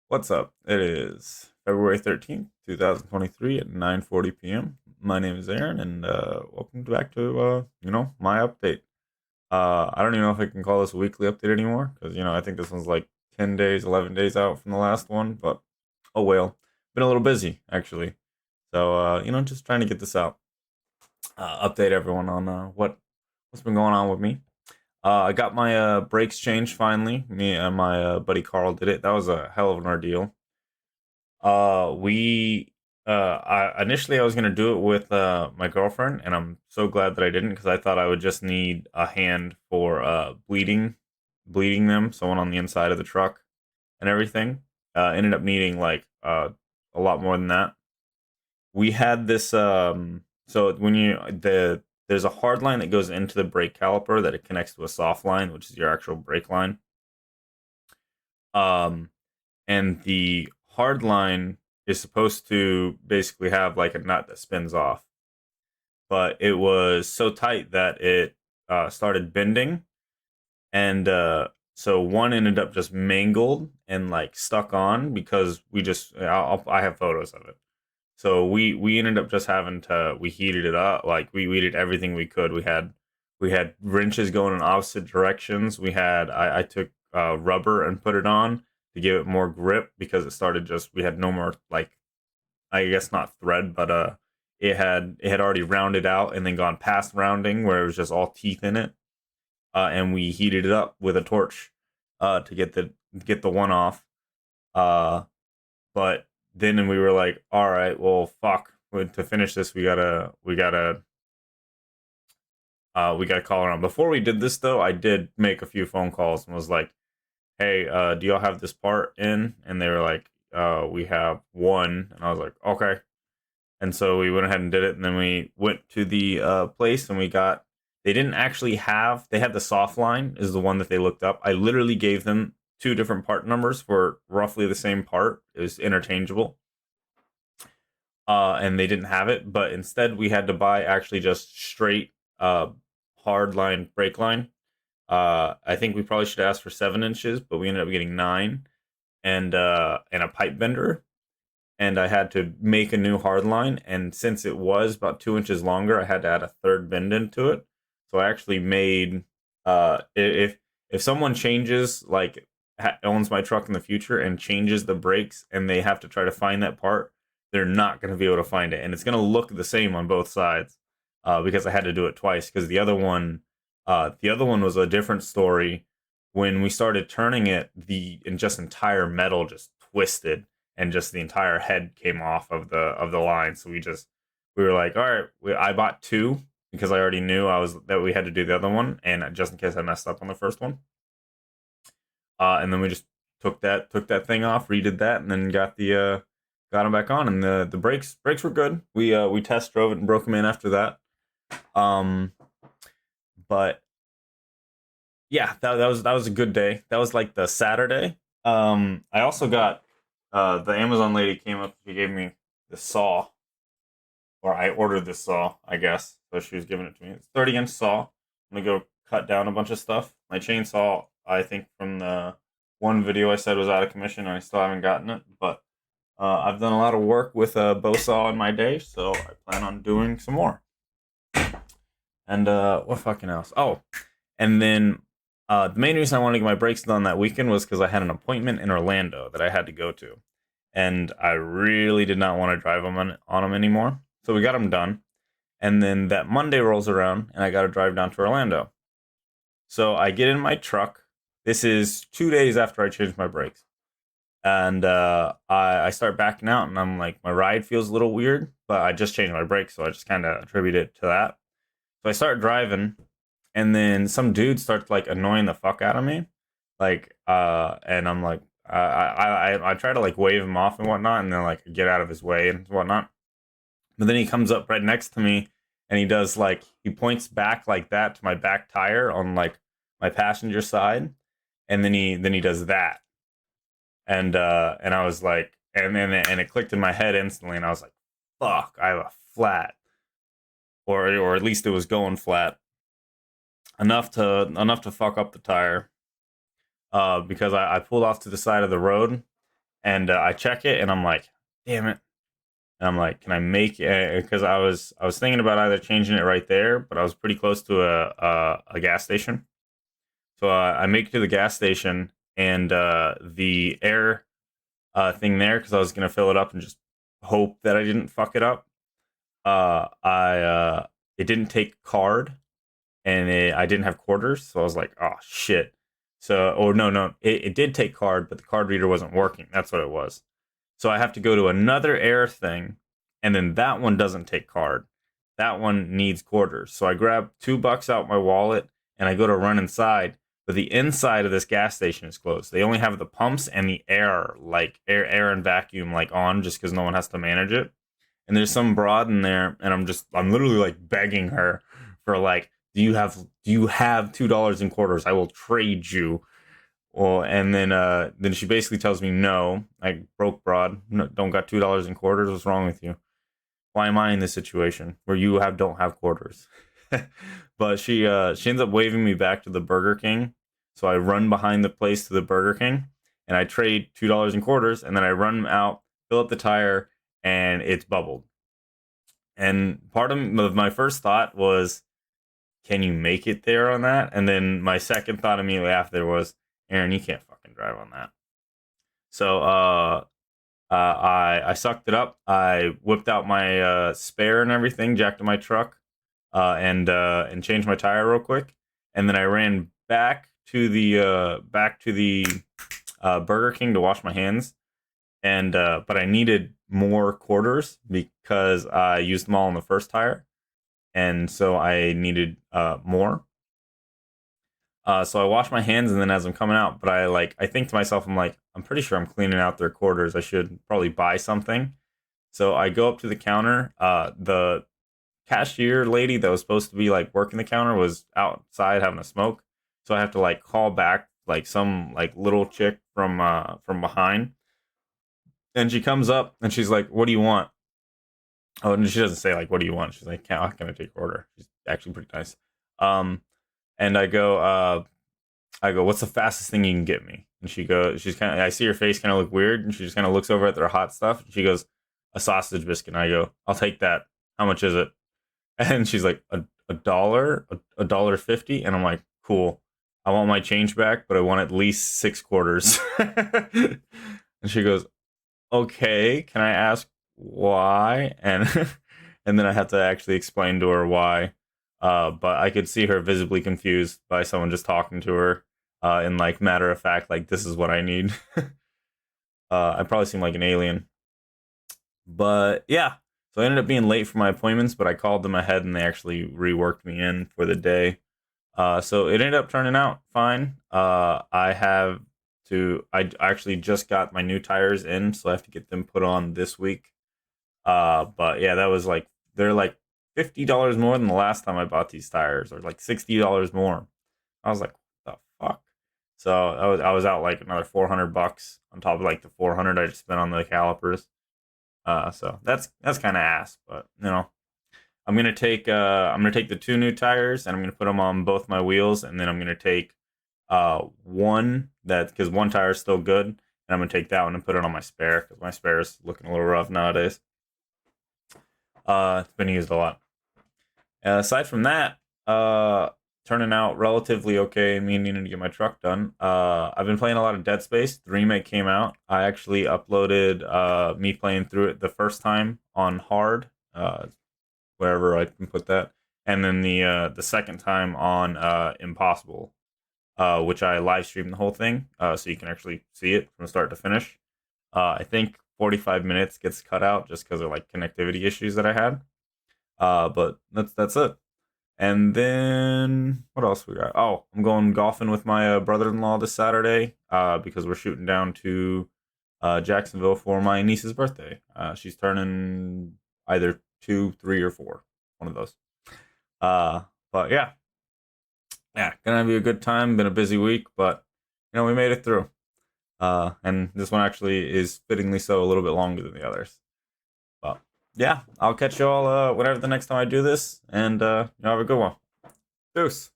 What's up? It is February 13th, 2023 at 9:40 p.m. My name is Aaron and welcome back to my update. I don't even know if I can call this a weekly update anymore because I think this one's like 10 days, 11 days out from the last one, but oh well. Been a little busy actually. So just trying to get this out. Update everyone on what's been going on with me. I got my brakes changed finally. Me and my buddy Carl did it. That was a hell of an ordeal. We I initially I was gonna do it with my girlfriend, and I'm so glad that I didn't because I thought I would just need a hand for bleeding them, someone on the inside of the truck and everything. Ended up needing like a lot more than that. We had this so when there's a hard line that goes into the brake caliper that it connects to a soft line, which is your actual brake line. Um, and the hard line is supposed to basically have like a nut that spins off, but it was so tight that it started bending, and so one ended up just mangled and like stuck on because I have photos of it. So we ended up just having to we heated it up, like we did everything we could. We had wrenches going in opposite directions. I took rubber and put it on to give it more grip because it started just we had no more, like, I guess not thread, but it had already rounded out and then gone past rounding where it was just all teeth in it. And we heated it up with a torch to get the one off. Uh, but then we were like, all right, well, fuck. To finish this, we gotta call around. Before we did this, though, I did make a few phone calls and was like, hey, do y'all have this part in? And they were like, we have one. And I was like, okay. And so we went ahead and did it. And then we went to the place and they didn't actually they had the soft line is the one that they looked up. I literally gave them two different part numbers for roughly the same part. It was interchangeable. And they didn't have it, but instead we had to buy actually just straight hard line brake line. I think we probably should ask for 7 inches, but we ended up getting 9 and a pipe bender. And I had to make a new hard line, and since it was about 2 inches longer, I had to add a third bend into it. So I actually made if someone changes, like, owns my truck in the future and changes the brakes and they have to try to find that part, they're not going to be able to find it, and it's going to look the same on both sides because I had to do it twice because the other one was a different story. When we started turning it, the just entire metal just twisted and just the entire head came off of the line. So we were like, all right, I bought two because I already knew that we had to do the other one, and just in case I messed up on the first one. And then we just took that thing off, redid that, and then got them back on, and the brakes were good. We test drove it and broke them in after that. Um, but yeah, that was a good day. That was like the Saturday. I also got the Amazon lady came up. She gave me the saw, or I ordered this saw, I guess. So she was giving it to me. It's 30-inch saw. I'm gonna go cut down a bunch of stuff. My chainsaw, I think from the one video I said was out of commission, and I still haven't gotten it. But I've done a lot of work with a bow saw in my day, so I plan on doing some more. And what fucking else? Oh, and then the main reason I wanted to get my brakes done that weekend was because I had an appointment in Orlando that I had to go to, and I really did not want to drive on them anymore. So we got them done, and then that Monday rolls around, and I got to drive down to Orlando. So I get in my truck. This is 2 days after I changed my brakes, and I start backing out, and I'm like, my ride feels a little weird, but I just changed my brakes, so I just kind of attribute it to that. So I start driving, and then some dude starts like annoying the fuck out of me, like, and I'm like, I try to like wave him off and whatnot, and then like get out of his way and whatnot. But then he comes up right next to me, and he points back like that to my back tire on like my passenger side, and then he does that, and I was like, and it clicked in my head instantly, and I was like, fuck, I have a flat, or at least it was going flat enough to fuck up the tire because I pulled off to the side of the road, And I check it, and I'm like, damn it. And I'm like, can I make it? Because I was thinking about either changing it right there, but I was pretty close to a gas station. So I make it to the gas station, and the air thing there, because I was gonna fill it up and just hope that I didn't fuck it up. I It didn't take card, and I didn't have quarters, so I was like, oh shit. So, or no, it did take card, but the card reader wasn't working. That's what it was. So I have to go to another air thing, and then that one doesn't take card. That one needs quarters. So I grab $2 out my wallet, and I go to run inside. But the inside of this gas station is closed. They only have the pumps and the air, like air and vacuum, like on, just because no one has to manage it. And there's some broad in there, and I'm literally like begging her for like, do you have $2 in quarters? I will trade you. Well, and then she basically tells me no. I broke broad. No, don't got $2 in quarters. What's wrong with you? Why am I in this situation where you don't have quarters? But she ends up waving me back to the Burger King. So I run behind the place to the Burger King, and I trade $2 in quarters, and then I run out, fill up the tire, and it's bubbled. And part of my first thought was, can you make it there on that? And then my second thought immediately after was, Aaron, you can't fucking drive on that. So I sucked it up. I whipped out my spare and everything, jacked to my truck, and changed my tire real quick, and then I ran back to the Burger King to wash my hands, and but I needed more quarters because I used them all on the first tire, and so I needed more. So I wash my hands, and then as I'm coming out, but I think to myself, I'm pretty sure I'm cleaning out their quarters. I should probably buy something. So I go up to the counter. The cashier lady that was supposed to be like working the counter was outside having a smoke. So I have to like call back like some like little chick from behind, and she comes up and she's like, "What do you want?" Oh, and she doesn't say like, "What do you want?" She's like, "How can I take your order?" She's actually pretty nice. Um, and I go, "What's the fastest thing you can get me?" And I see her face kind of look weird, and she just kind of looks over at their hot stuff. And she goes, "A sausage biscuit." And I go, "I'll take that. How much is it?" And she's like, a dollar, $1.50. And I'm like, cool. I want my change back, but I want at least 6 quarters. And she goes, okay, can I ask why? And and then I had to actually explain to her why. But I could see her visibly confused by someone just talking to her, in like matter of fact, like this is what I need. I probably seem like an alien, but yeah. So I ended up being late for my appointments, but I called them ahead, and they actually reworked me in for the day. So it ended up turning out fine. I actually just got my new tires in, so I have to get them put on this week. But yeah, that was like, they're like $50 more than the last time I bought these tires, or like $60 more. I was like, what the fuck? So I was out like another $400 on top of like the 400 I just spent on the calipers. So that's kind of ass, but I'm gonna take the two new tires, and I'm gonna put them on both my wheels, and then I'm gonna take one that, because one tire is still good, and I'm gonna take that one and put it on my spare, because my spare is looking a little rough nowadays. It's been used a lot. Aside from that, turning out relatively okay. Me needing to get my truck done. I've been playing a lot of Dead Space. The remake came out. I actually uploaded me playing through it the first time on hard, wherever I can put that, and then the second time on impossible, which I live streamed the whole thing, so you can actually see it from start to finish. I think 45 minutes gets cut out just because of like connectivity issues that I had. But that's it. And then what else we got? Oh, I'm going golfing with my brother-in-law this Saturday, because we're shooting down to Jacksonville for my niece's birthday. She's turning either 2, 3, or 4, one of those. But yeah, gonna be a good time. Been a busy week, but we made it through. And this one actually is fittingly so a little bit longer than the others. But yeah, I'll catch y'all whenever the next time I do this, and have a good one. Deuce.